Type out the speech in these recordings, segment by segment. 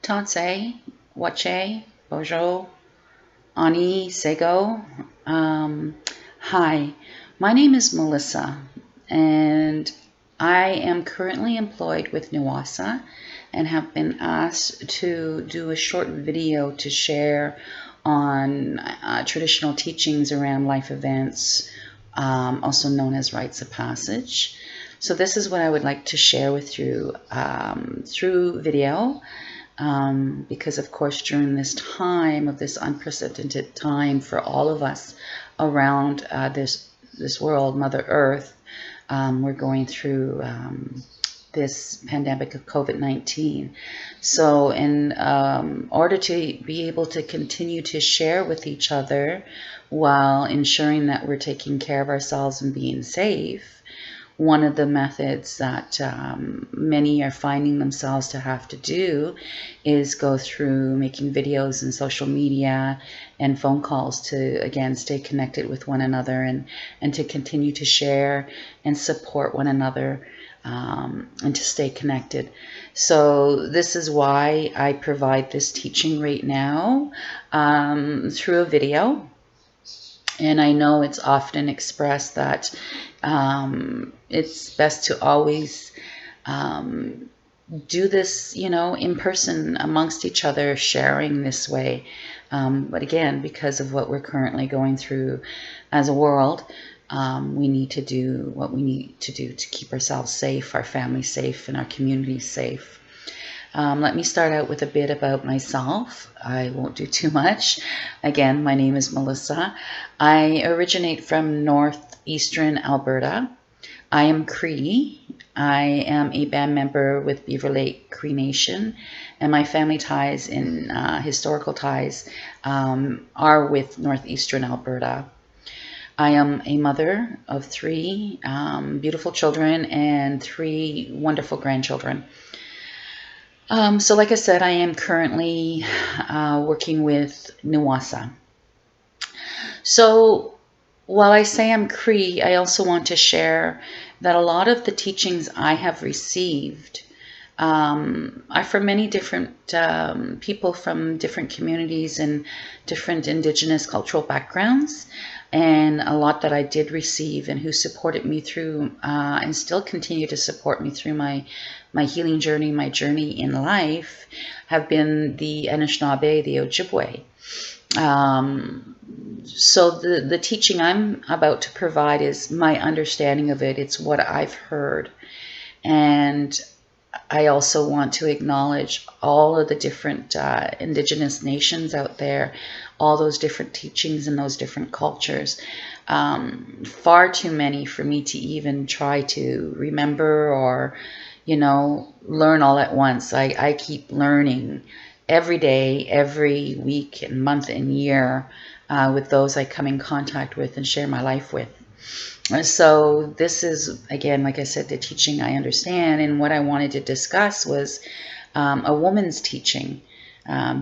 Tansei, Wache, Bojo, Ani, Sego. Hi, my name is Melissa, and I am currently employed with Nuwasa and have been asked to do a short video to share on traditional teachings around life events, also known as rites of passage. So this is what I would like to share with you through video. Because of course during this time of this unprecedented time for all of us around this world, Mother Earth, we're going through this pandemic of COVID-19. So in order to be able to continue to share with each other while ensuring that we're taking care of ourselves and being safe, one of the methods that many are finding themselves to have to do is go through making videos and social media and phone calls to, again, stay connected with one another and to continue to share and support one another and to stay connected. So this is why I provide this teaching right now through a video. And I know it's often expressed that it's best to always do this, in person amongst each other, sharing this way. But again, because of what we're currently going through as a world, we need to do what we need to do to keep ourselves safe, our family safe, and our community safe. Let me start out with a bit about myself. I won't do too much. Again, my name is Melissa. I originate from northeastern Alberta. I am Cree. I am a band member with Beaver Lake Cree Nation, and my family ties and historical ties are with northeastern Alberta. I am a mother of three beautiful children and three wonderful grandchildren. So like I said, I am currently working with Nuwasa. So while I say I'm Cree, I also want to share that a lot of the teachings I have received are from many different people from different communities and different Indigenous cultural backgrounds. And a lot that I did receive and who supported me through and still continue to support me through my healing journey, my journey in life, have been the Anishinaabe, the Ojibwe. So the teaching I'm about to provide is my understanding of it. It's what I've heard. And I also want to acknowledge all of the different Indigenous nations out there, all those different teachings and those different cultures. Far too many for me to even try to remember or, learn all at once. I keep learning every day, every week and month and year with those I come in contact with and share my life with. So this is, again, like I said, the teaching I understand. And what I wanted to discuss was a woman's teaching,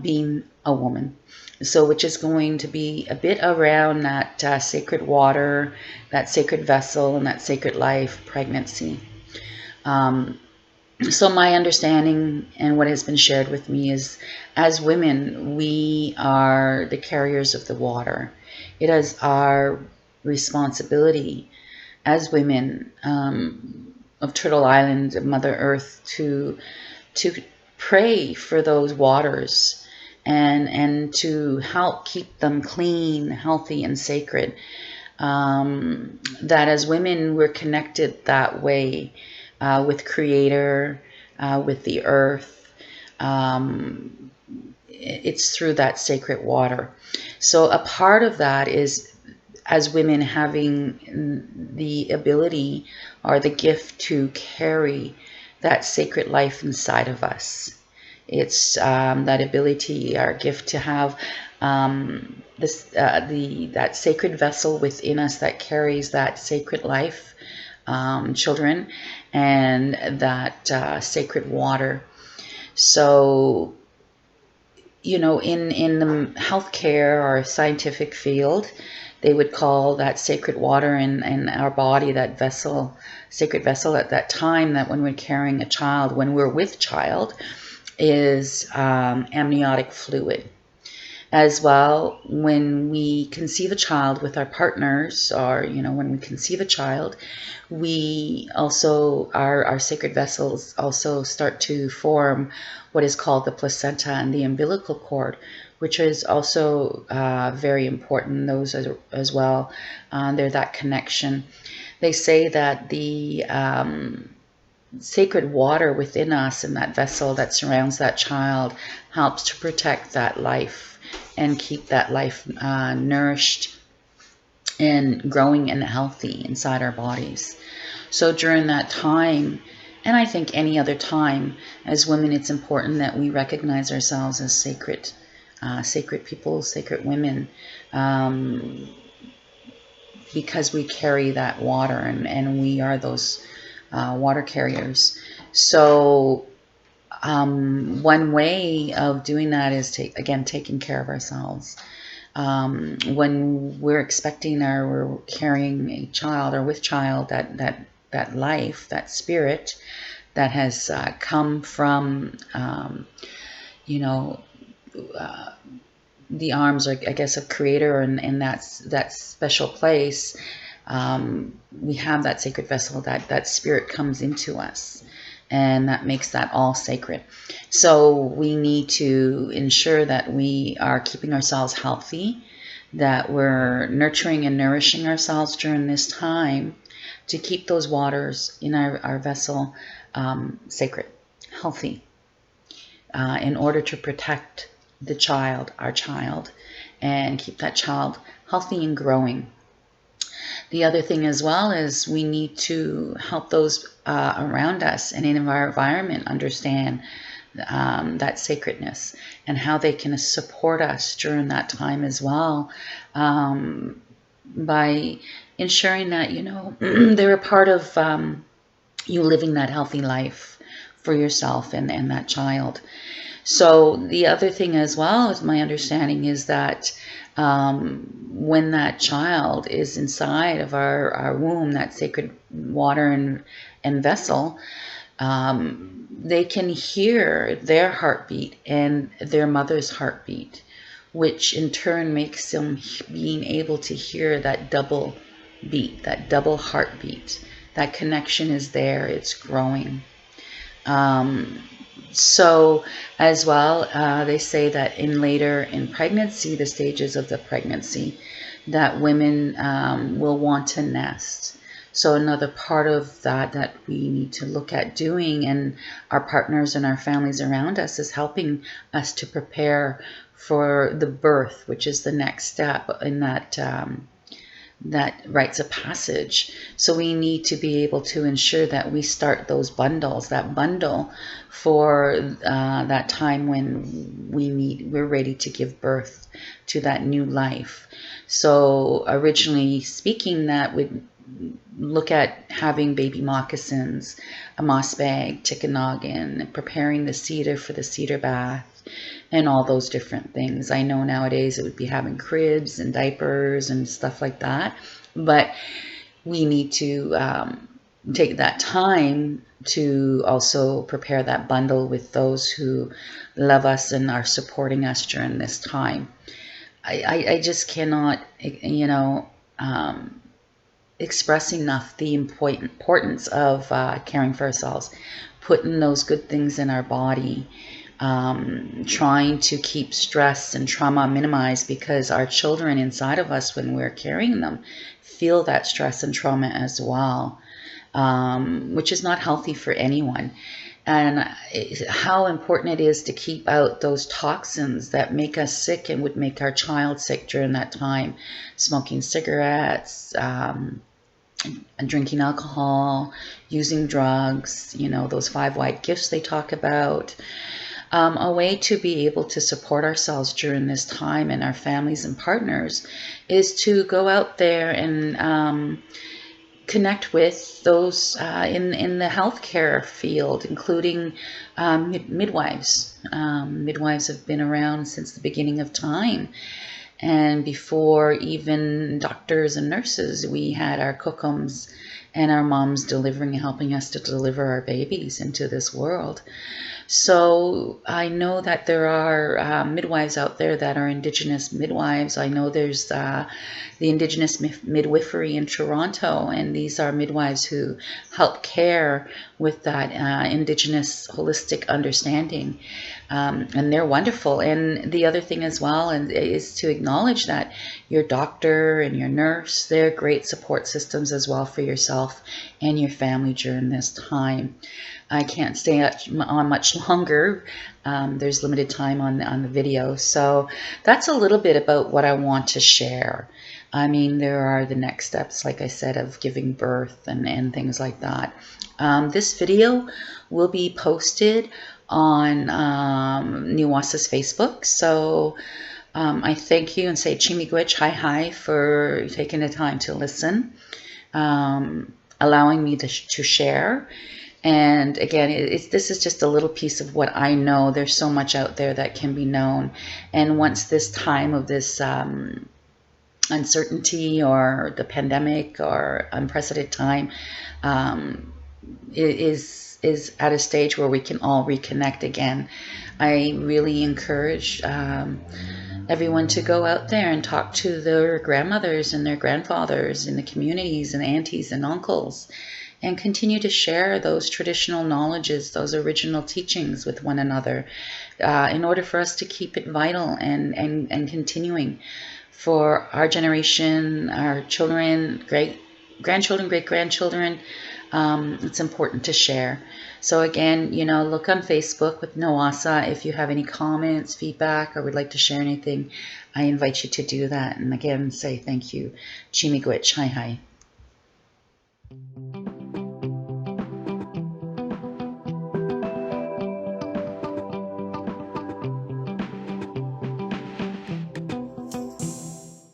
being a woman. So which is going to be a bit around that sacred water, that sacred vessel, and that sacred life, pregnancy. So my understanding and what has been shared with me is, as women, we are the carriers of the water. It is our responsibility as women of Turtle Island, Mother Earth, to pray for those waters and to help keep them clean, healthy, and sacred. That as women, we're connected that way with Creator, with the earth. It's through that sacred water. So a part of that is, as women, having the ability or the gift to carry that sacred life inside of us. It's that ability, our gift to have that sacred vessel within us that carries that sacred life, children, and that sacred water. So, in the healthcare or scientific field, they would call that sacred water in our body, that vessel, sacred vessel, at that time, that when we're carrying a child, when we're with child, is amniotic fluid. As well, when we conceive a child with our partners, or when we conceive a child, we also, our sacred vessels also start to form what is called the placenta and the umbilical cord, which is also very important. Those as well, they're that connection. They say that the sacred water within us and that vessel that surrounds that child helps to protect that life and keep that life nourished and growing and healthy inside our bodies. So during that time, and I think any other time, as women, it's important that we recognize ourselves as sacred, sacred people, sacred women, because we carry that water, and we are those water carriers. So one way of doing that is taking care of ourselves. When we're expecting or we're carrying a child or with child, that life, that spirit that has come from, the arms, or I guess, of Creator, and that special place, we have that sacred vessel, that spirit comes into us, and that makes that all sacred. So we need to ensure that we are keeping ourselves healthy, that we're nurturing and nourishing ourselves during this time to keep those waters in our vessel sacred, healthy, in order to protect the child, our child, and keep that child healthy and growing. The other thing as well is we need to help those around us and in our environment understand that sacredness and how they can support us during that time as well, by ensuring that they're a part of you living that healthy life for yourself and that child. So the other thing as well, as my understanding, is that when that child is inside of our womb, that sacred water and vessel, they can hear their heartbeat and their mother's heartbeat, which in turn makes them being able to hear that double beat, that double heartbeat. That connection is there, it's growing. So as well, they say that in pregnancy, the stages of the pregnancy, that women will want to nest. So another part of that we need to look at doing, and our partners and our families around us, is helping us to prepare for the birth, which is the next step in that rites of passage. So we need to be able to ensure that we start those bundles, that bundle for that time when we're ready to give birth to that new life. So originally speaking, that would look at having baby moccasins, a moss bag, chicken preparing the cedar for the cedar bath, and all those different things. I know nowadays it would be having cribs and diapers and stuff like that, but we need to take that time to also prepare that bundle with those who love us and are supporting us during this time. I just cannot, express enough the importance of caring for ourselves, putting those good things in our body, trying to keep stress and trauma minimized, because our children inside of us, when we're carrying them, feel that stress and trauma as well, which is not healthy for anyone. And how important it is to keep out those toxins that make us sick and would make our child sick during that time. Smoking cigarettes, drinking alcohol, using drugs, those 5 white gifts they talk about. A way to be able to support ourselves during this time, and our families and partners, is to go out there and connect with those in the healthcare field, including midwives. Midwives have been around since the beginning of time, And before even doctors and nurses, we had our kokums and our moms helping us to deliver our babies into this world. So I know that there are midwives out there that are Indigenous midwives. I know there's the Indigenous midwifery in Toronto, and these are midwives who help care with that Indigenous holistic understanding. And they're wonderful. And the other thing as well is to acknowledge that your doctor and your nurse, they're great support systems as well for yourself and your family during this time. I can't stay on much longer. There's limited time on the video. So that's a little bit about what I want to share. I mean, there are the next steps, like I said, of giving birth and things like that. This video will be posted on Nuwasa's Facebook. So I thank you and say Chimigwich, hi for taking the time to listen, allowing me to share. And again, this is just a little piece of what I know. There's so much out there that can be known. And once this time of this uncertainty or the pandemic or unprecedented time is at a stage where we can all reconnect again, I really encourage everyone to go out there and talk to their grandmothers and their grandfathers in the communities and aunties and uncles, and continue to share those traditional knowledges, those original teachings with one another in order for us to keep it vital and continuing for our generation, our children, grandchildren, great-grandchildren. It's important to share. So again, look on Facebook with Nuwasa. If you have any comments, feedback, or would like to share anything, I invite you to do that. And again, say thank you. Chimigwich, hi.